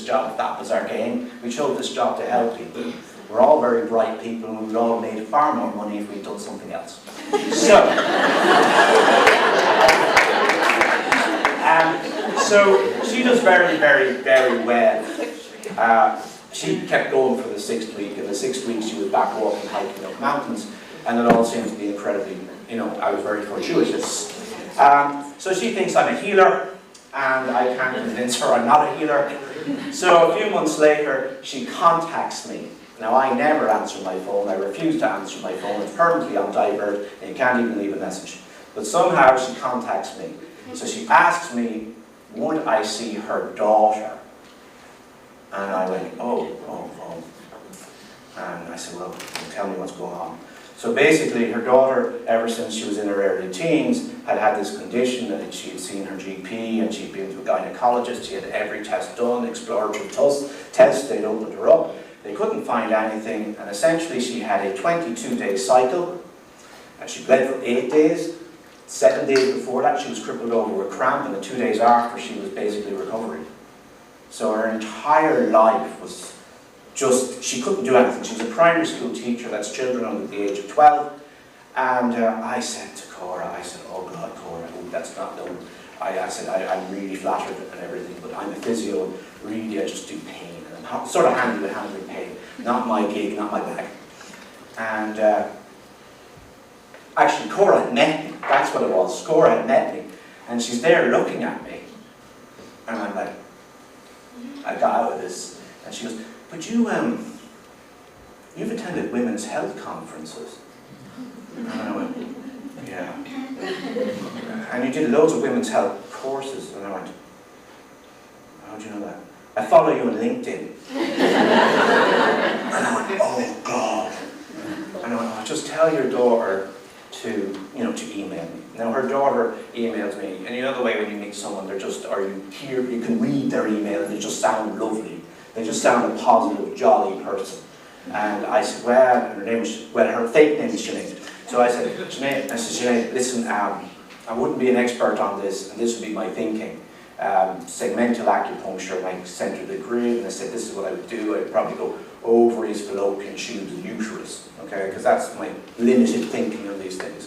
job if that was our game. We chose this job to help people. We're all very bright people, and we would all have made far more money if we'd done something else. So she does very, very, very well. She kept going for the 6th week. In the 6th week, she was back walking, hiking up mountains, and it all seemed to be incredibly, I was very fortuitous. So she thinks I'm a healer, and I can't convince her I'm not a healer. So a few months later, she contacts me. Now, I never answer my phone. I refuse to answer my phone. It's permanently on divert, and you can't even leave a message. But somehow she contacts me. So she asks me, would I see her daughter? And I went, oh. And I said, well, tell me what's going on. So basically, her daughter, ever since she was in her early teens, had this condition that she had seen her GP, and she'd been to a gynecologist. She had every test done, exploratory tests, they'd opened her up. They couldn't find anything, and essentially she had a 22-day cycle, and she bled for 8 days. 7 days before that, she was crippled over with cramp, and the 2 days after, she was basically recovering. So her entire life was just, she couldn't do anything. She was a primary school teacher, that's children under the age of 12, and I said to Cora, oh God, Cora, I hope that's not known. I said, I'm really flattered and everything, but I'm a physio, and really I just do pain. I'm sort of handy with handling pain. Not my gig, not my bag. And actually, Cora had met me. That's what it was. Cora had met me. And she's there looking at me. And I'm like, I got out of this. And she goes, but you've attended women's health conferences. And I went, yeah. And you did loads of women's health courses. And I went, how do you know that? I follow you on LinkedIn. And I went, oh God. And I went, oh, just tell your daughter to email me. Now her daughter emails me, and you know the way when you meet someone, they're just, or you can read their email and they just sound lovely. They just sound a positive, jolly person. And I said, well, her fake name is Sinead. So I said, Sinead, listen, I wouldn't be an expert on this, and this would be my thinking. Segmental acupuncture, I centered the grid, and I said this is what I would do. I'd probably go ovaries, fallopian tubes, and uterus, okay, because that's my limited thinking on these things.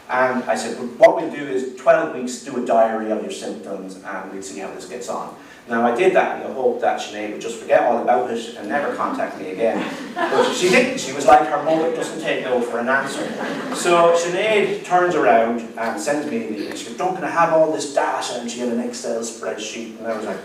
And I said, well, what we'll do is 12 weeks, do a diary of your symptoms, and we'll see how this gets on. Now, I did that in the hope that Sinead would just forget all about it and never contact me again. But she didn't. She was like her mother, doesn't take no for an answer. So Sinead turns around and sends me an email. She goes, Duncan, I have all this data, and she had an Excel spreadsheet. And I was like,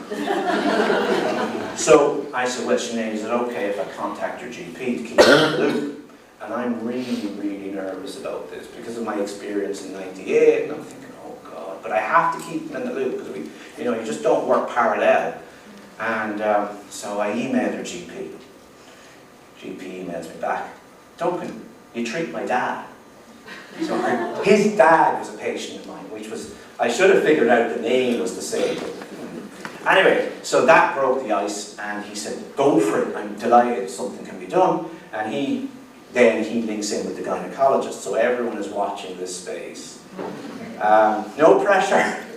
so I said, well, Sinead, is it okay if I contact your GP to keep you in the loop? And I'm really, really nervous about this because of my experience in '98, and I'm thinking, oh God, but I have to keep them in the loop because you just don't work parallel. And so I emailed her GP. GP emails me back, Duncan, you treat my dad. So his dad was a patient of mine, which was, I should have figured out the name was the same. Anyway, so that broke the ice, and he said, go for it, I'm delighted something can be done. And then he links in with the gynecologist, so everyone is watching this space. No pressure.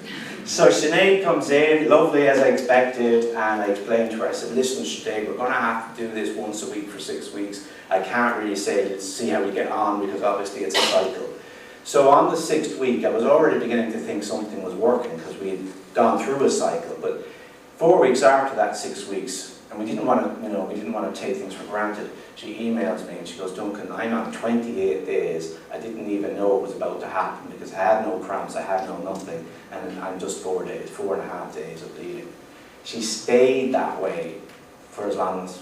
So Sinead comes in, lovely as I expected, and I explained to her, I said, listen Sinead, we're going to have to do this once a week for 6 weeks. I can't really say, let's see how we get on, because obviously it's a cycle. So on the 6th week, I was already beginning to think something was working, because we had gone through a cycle. But 4 weeks after that 6 weeks, and we didn't want to take things for granted, she emails me and she goes, Duncan, I'm on 28 days. I didn't even know it was about to happen because I had no cramps, I had no nothing, and I'm just 4 days, 4.5 days of bleeding. She stayed that way for as long as,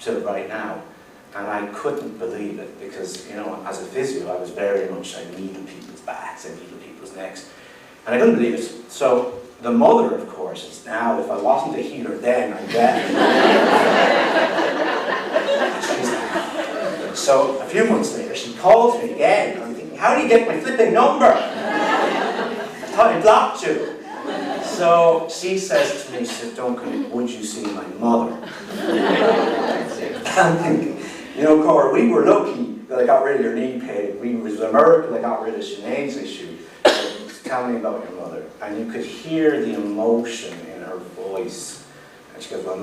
till right now. And I couldn't believe it because, as a physio, I was very much, I needed people's backs, I needed people's necks. And I couldn't believe it. So the mother, of course, is now, if I wasn't a healer then, I'm dead. So a few months later, she calls me again, and I'm thinking, how do you get my flipping number? I thought I blocked you. So she says to me, she said, Duncan, would you see my mother? I'm thinking, Cora, we were lucky that I got rid of your knee pain. It was a miracle I got rid of Sinead's issue. Tell me about your mother. And you could hear the emotion in her voice. And she goes, well,